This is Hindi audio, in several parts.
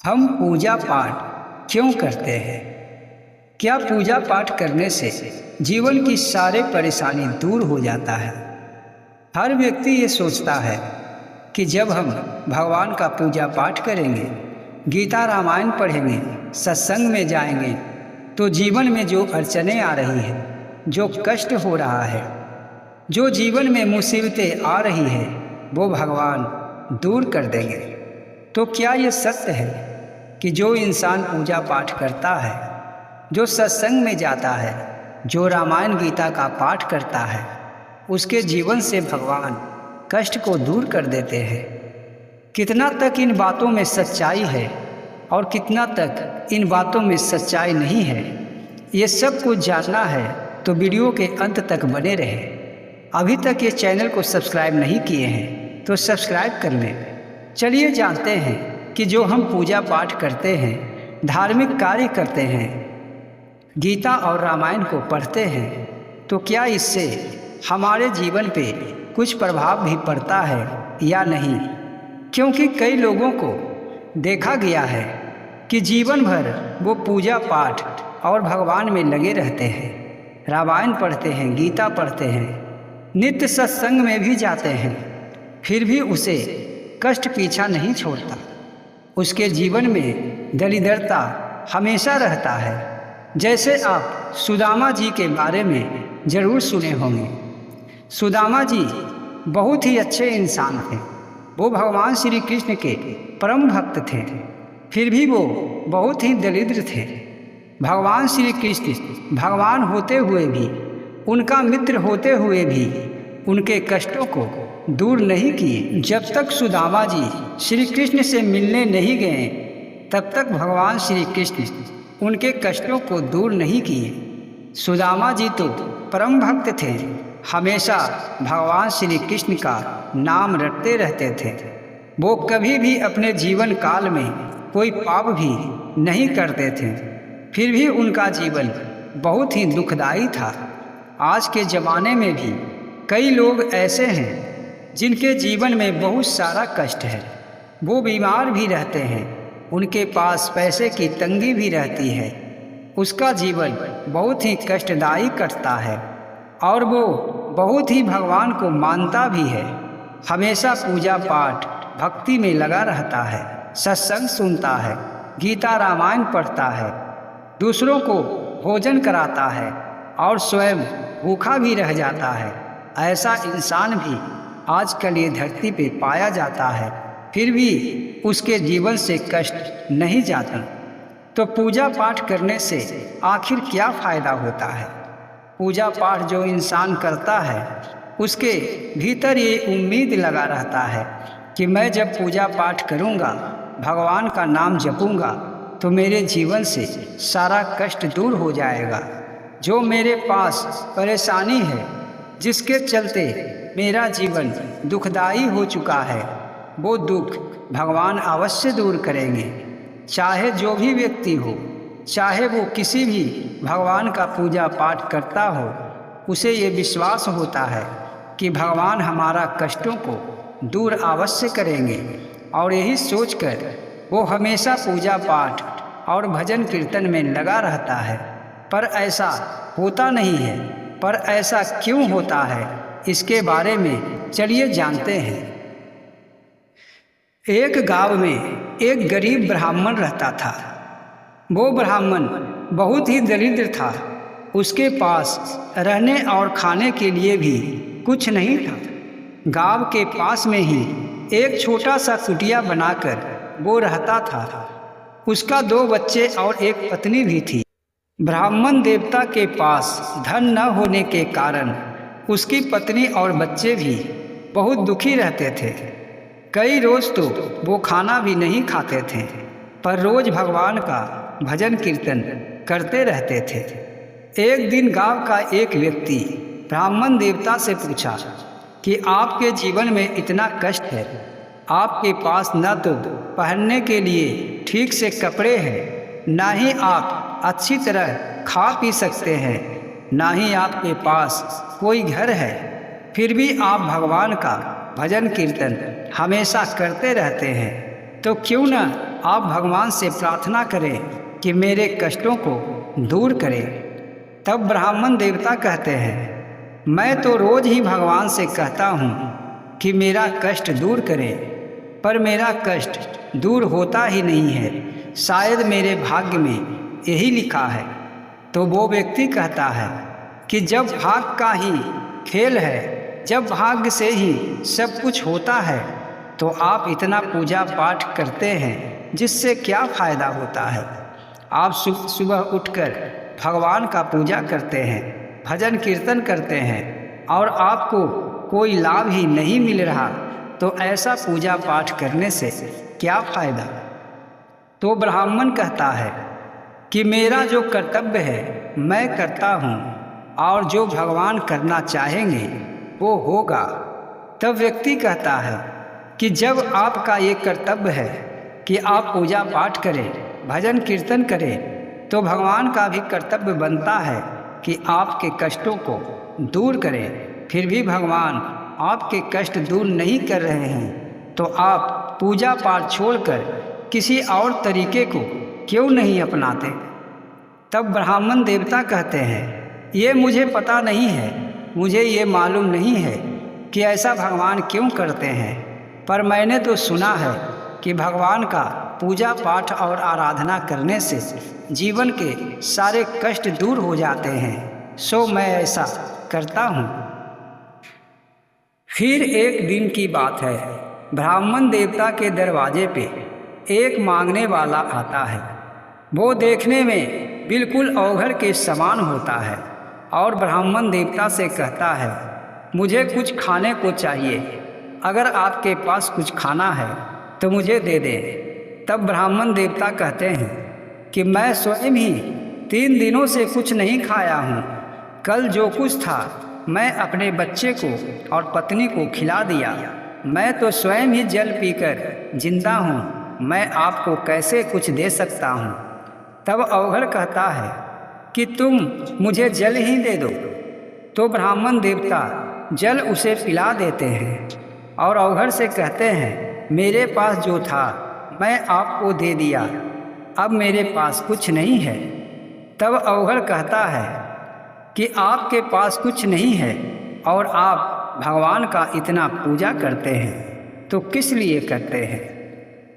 हम पूजा पाठ क्यों करते हैं? क्या पूजा पाठ करने से जीवन की सारे परेशानी दूर हो जाता है? हर व्यक्ति ये सोचता है कि जब हम भगवान का पूजा पाठ करेंगे, गीता रामायण पढ़ेंगे, सत्संग में जाएंगे, तो जीवन में जो अड़चनें आ रही हैं, जो कष्ट हो रहा है, जो जीवन में मुसीबतें आ रही हैं, वो भगवान दूर कर देंगे। तो क्या ये सत्य है कि जो इंसान पूजा पाठ करता है, जो सत्संग में जाता है, जो रामायण गीता का पाठ करता है, उसके जीवन से भगवान कष्ट को दूर कर देते हैं? कितना तक इन बातों में सच्चाई है और कितना तक इन बातों में सच्चाई नहीं है, ये सब कुछ जानना है तो वीडियो के अंत तक बने रहे। अभी तक ये चैनल को सब्सक्राइब नहीं किए हैं तो सब्सक्राइब कर लें। चलिए जानते हैं कि जो हम पूजा पाठ करते हैं, धार्मिक कार्य करते हैं, गीता और रामायण को पढ़ते हैं, तो क्या इससे हमारे जीवन पे कुछ प्रभाव भी पड़ता है या नहीं? क्योंकि कई लोगों को देखा गया है कि जीवन भर वो पूजा पाठ और भगवान में लगे रहते हैं, रामायण पढ़ते हैं, गीता पढ़ते हैं, नित्य सत्संग में भी जाते हैं, फिर भी उसे कष्ट पीछा नहीं छोड़ता। उसके जीवन में दरिद्रता हमेशा रहता है। जैसे आप सुदामा जी के बारे में ज़रूर सुने होंगे। सुदामा जी बहुत ही अच्छे इंसान थे। वो भगवान श्री कृष्ण के परम भक्त थे, फिर भी वो बहुत ही दरिद्र थे। भगवान श्री कृष्ण भगवान होते हुए भी, उनका मित्र होते हुए भी उनके कष्टों को दूर नहीं किए। जब तक सुदामा जी श्री कृष्ण से मिलने नहीं गए, तब तक भगवान श्री कृष्ण उनके कष्टों को दूर नहीं किए। सुदामा जी तो परम भक्त थे, हमेशा भगवान श्री कृष्ण का नाम रटते रहते थे। वो कभी भी अपने जीवन काल में कोई पाप भी नहीं करते थे, फिर भी उनका जीवन बहुत ही दुखदायी था। आज के ज़माने में भी कई लोग ऐसे हैं जिनके जीवन में बहुत सारा कष्ट है। वो बीमार भी रहते हैं, उनके पास पैसे की तंगी भी रहती है, उसका जीवन बहुत ही कष्टदायी कटता है और वो बहुत ही भगवान को मानता भी है। हमेशा पूजा पाठ भक्ति में लगा रहता है, सत्संग सुनता है, गीता रामायण पढ़ता है, दूसरों को भोजन कराता है और स्वयं भूखा भी रह जाता है। ऐसा इंसान भी आजकल ये धरती पे पाया जाता है, फिर भी उसके जीवन से कष्ट नहीं जाता। तो पूजा पाठ करने से आखिर क्या फ़ायदा होता है? पूजा पाठ जो इंसान करता है, उसके भीतर ये उम्मीद लगा रहता है कि मैं जब पूजा पाठ करूँगा, भगवान का नाम जपूँगा, तो मेरे जीवन से सारा कष्ट दूर हो जाएगा। जो मेरे पास परेशानी है, जिसके चलते मेरा जीवन दुखदायी हो चुका है, वो दुख भगवान अवश्य दूर करेंगे। चाहे जो भी व्यक्ति हो, चाहे वो किसी भी भगवान का पूजा पाठ करता हो, उसे ये विश्वास होता है कि भगवान हमारा कष्टों को दूर अवश्य करेंगे। और यही सोचकर वो हमेशा पूजा पाठ और भजन कीर्तन में लगा रहता है। पर ऐसा होता नहीं है। पर ऐसा क्यों होता है, इसके बारे में चलिए जानते हैं। एक गांव में एक गरीब ब्राह्मण रहता था। वो ब्राह्मण बहुत ही दरिद्र था। उसके पास रहने और खाने के लिए भी कुछ नहीं था। गांव के पास में ही एक छोटा सा कुटिया बनाकर वो रहता था। उसका 2 बच्चे और एक पत्नी भी थी। ब्राह्मण देवता के पास धन न होने के कारण उसकी पत्नी और बच्चे भी बहुत दुखी रहते थे। कई रोज़ तो वो खाना भी नहीं खाते थे, पर रोज़ भगवान का भजन कीर्तन करते रहते थे। एक दिन गांव का एक व्यक्ति ब्राह्मण देवता से पूछा कि आपके जीवन में इतना कष्ट है, आपके पास न तो पहनने के लिए ठीक से कपड़े हैं, ना ही आप अच्छी तरह खा पी सकते हैं, ना ही आपके पास कोई घर है, फिर भी आप भगवान का भजन कीर्तन हमेशा करते रहते हैं, तो क्यों न आप भगवान से प्रार्थना करें कि मेरे कष्टों को दूर करें। तब ब्राह्मण देवता कहते हैं, मैं तो रोज़ ही भगवान से कहता हूँ कि मेरा कष्ट दूर करें, पर मेरा कष्ट दूर होता ही नहीं है। शायद मेरे भाग्य में यही लिखा है। तो वो व्यक्ति कहता है कि जब भाग्य का ही खेल है, जब भाग्य से ही सब कुछ होता है, तो आप इतना पूजा पाठ करते हैं, जिससे क्या फ़ायदा होता है? आप सुबह उठकर भगवान का पूजा करते हैं, भजन कीर्तन करते हैं, और आपको कोई लाभ ही नहीं मिल रहा, तो ऐसा पूजा पाठ करने से क्या फ़ायदा? तो ब्राह्मण कहता है कि मेरा जो कर्तव्य है मैं करता हूँ, और जो भगवान करना चाहेंगे वो होगा। तब व्यक्ति कहता है कि जब आपका ये कर्तव्य है कि आप पूजा पाठ करें, भजन कीर्तन करें, तो भगवान का भी कर्तव्य बनता है कि आपके कष्टों को दूर करें। फिर भी भगवान आपके कष्ट दूर नहीं कर रहे हैं, तो आप पूजा पाठ छोड़कर किसी और तरीके को क्यों नहीं अपनाते? तब ब्राह्मण देवता कहते हैं, ये मुझे पता नहीं है, मुझे ये मालूम नहीं है कि ऐसा भगवान क्यों करते हैं, पर मैंने तो सुना है कि भगवान का पूजा पाठ और आराधना करने से जीवन के सारे कष्ट दूर हो जाते हैं, सो मैं ऐसा करता हूँ। फिर एक दिन की बात है, ब्राह्मण देवता के दरवाजे पे एक मांगने वाला आता है। वो देखने में बिल्कुल अवघड़ के समान होता है और ब्राह्मण देवता से कहता है, मुझे कुछ खाने को चाहिए, अगर आपके पास कुछ खाना है तो मुझे दे दें। तब ब्राह्मण देवता कहते हैं कि मैं स्वयं ही 3 दिनों से कुछ नहीं खाया हूँ। कल जो कुछ था मैं अपने बच्चे को और पत्नी को खिला दिया। मैं तो स्वयं ही जल पीकर जिंदा हूँ, मैं आपको कैसे कुछ दे सकता हूँ? तब अवघड़ कहता है कि तुम मुझे जल ही दे दो। तो ब्राह्मण देवता जल उसे पिला देते हैं और अवघड़ से कहते हैं, मेरे पास जो था मैं आपको दे दिया, अब मेरे पास कुछ नहीं है। तब अवघड़ कहता है कि आपके पास कुछ नहीं है और आप भगवान का इतना पूजा करते हैं, तो किस लिए करते हैं?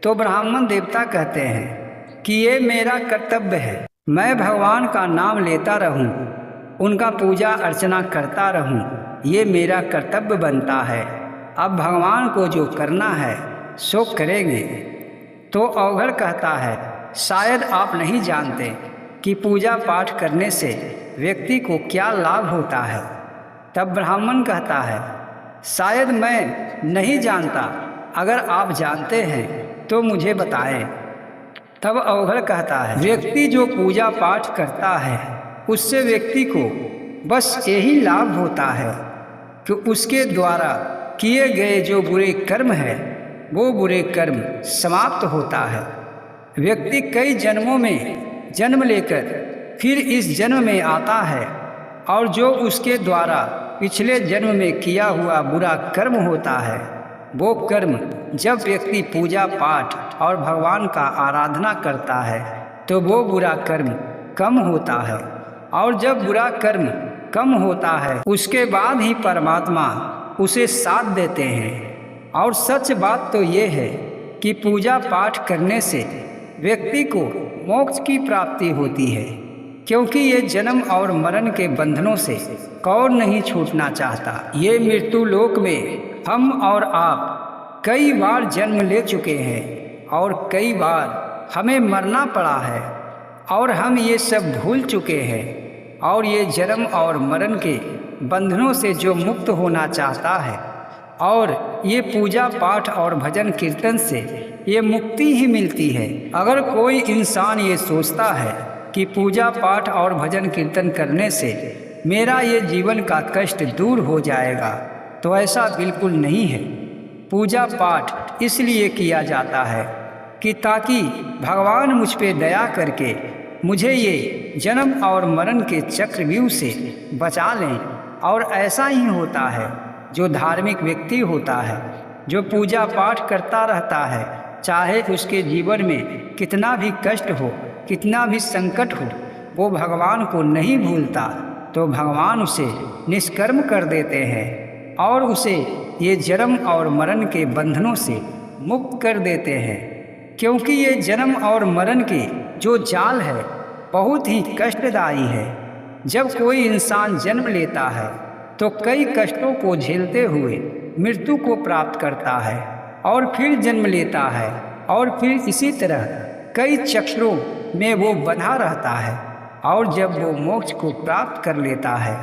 तो ब्राह्मण देवता कहते हैं कि ये मेरा कर्तव्य है, मैं भगवान का नाम लेता रहूं, उनका पूजा अर्चना करता रहूं, ये मेरा कर्तव्य बनता है। अब भगवान को जो करना है सो करेंगे। तो अवघड़ कहता है, शायद आप नहीं जानते कि पूजा पाठ करने से व्यक्ति को क्या लाभ होता है। तब ब्राह्मण कहता है, शायद मैं नहीं जानता, अगर आप जानते हैं तो मुझे बताएं। तब अवघड़ कहता है, व्यक्ति जो पूजा पाठ करता है उससे व्यक्ति को बस यही लाभ होता है कि उसके द्वारा किए गए जो बुरे कर्म है वो बुरे कर्म समाप्त होता है। व्यक्ति कई जन्मों में जन्म लेकर फिर इस जन्म में आता है और जो उसके द्वारा पिछले जन्म में किया हुआ बुरा कर्म होता है, वो कर्म जब व्यक्ति पूजा पाठ और भगवान का आराधना करता है तो वो बुरा कर्म कम होता है, और जब बुरा कर्म कम होता है उसके बाद ही परमात्मा उसे साथ देते हैं। और सच बात तो ये है कि पूजा पाठ करने से व्यक्ति को मोक्ष की प्राप्ति होती है, क्योंकि ये जन्म और मरण के बंधनों से कौन नहीं छूटना चाहता। ये मृत्यु लोक में हम और आप कई बार जन्म ले चुके हैं और कई बार हमें मरना पड़ा है और हम ये सब भूल चुके हैं। और ये जन्म और मरण के बंधनों से जो मुक्त होना चाहता है और ये पूजा पाठ और भजन कीर्तन से ये मुक्ति ही मिलती है। अगर कोई इंसान ये सोचता है कि पूजा पाठ और भजन कीर्तन करने से मेरा ये जीवन का कष्ट दूर हो जाएगा, तो ऐसा बिल्कुल नहीं है। पूजा पाठ इसलिए किया जाता है कि ताकि भगवान मुझ पे दया करके मुझे ये जन्म और मरण के चक्रव्यूह से बचा लें। और ऐसा ही होता है, जो धार्मिक व्यक्ति होता है, जो पूजा पाठ करता रहता है, चाहे उसके जीवन में कितना भी कष्ट हो, कितना भी संकट हो, वो भगवान को नहीं भूलता तो भगवान उसे निष्कर्म कर देते हैं और उसे ये जन्म और मरण के बंधनों से मुक्त कर देते हैं। क्योंकि ये जन्म और मरण के जो जाल है बहुत ही कष्टदायी है। जब कोई इंसान जन्म लेता है तो कई कष्टों को झेलते हुए मृत्यु को प्राप्त करता है और फिर जन्म लेता है और फिर इसी तरह कई चक्रों में वो बंधा रहता है और जब वो मोक्ष को प्राप्त कर लेता है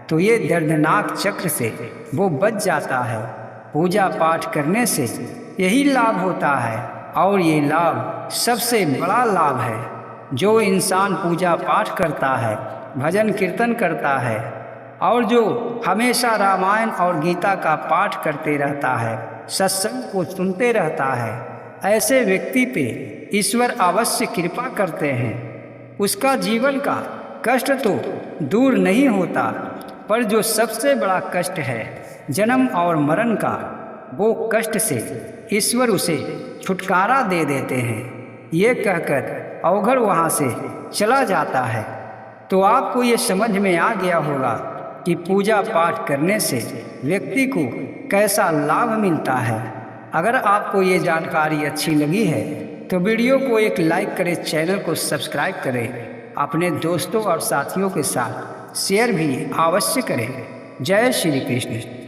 तो ये दर्दनाक चक्र से वो बच जाता है। पूजा पाठ करने से यही लाभ होता है और ये लाभ सबसे बड़ा लाभ है। जो इंसान पूजा पाठ करता है, भजन कीर्तन करता है और जो हमेशा रामायण और गीता का पाठ करते रहता है, सत्संग को सुनते रहता है, ऐसे व्यक्ति पे ईश्वर अवश्य कृपा करते हैं। उसका जीवन का कष्ट तो दूर नहीं होता, पर जो सबसे बड़ा कष्ट है जन्म और मरण का, वो कष्ट से ईश्वर उसे छुटकारा दे देते हैं। ये कहकर अवघड़ वहाँ से चला जाता है। तो आपको ये समझ में आ गया होगा कि पूजा पाठ करने से व्यक्ति को कैसा लाभ मिलता है। अगर आपको ये जानकारी अच्छी लगी है तो वीडियो को एक लाइक करें, चैनल को सब्सक्राइब करें, अपने दोस्तों और साथियों के साथ शेयर भी अवश्य करें। जय श्री कृष्ण।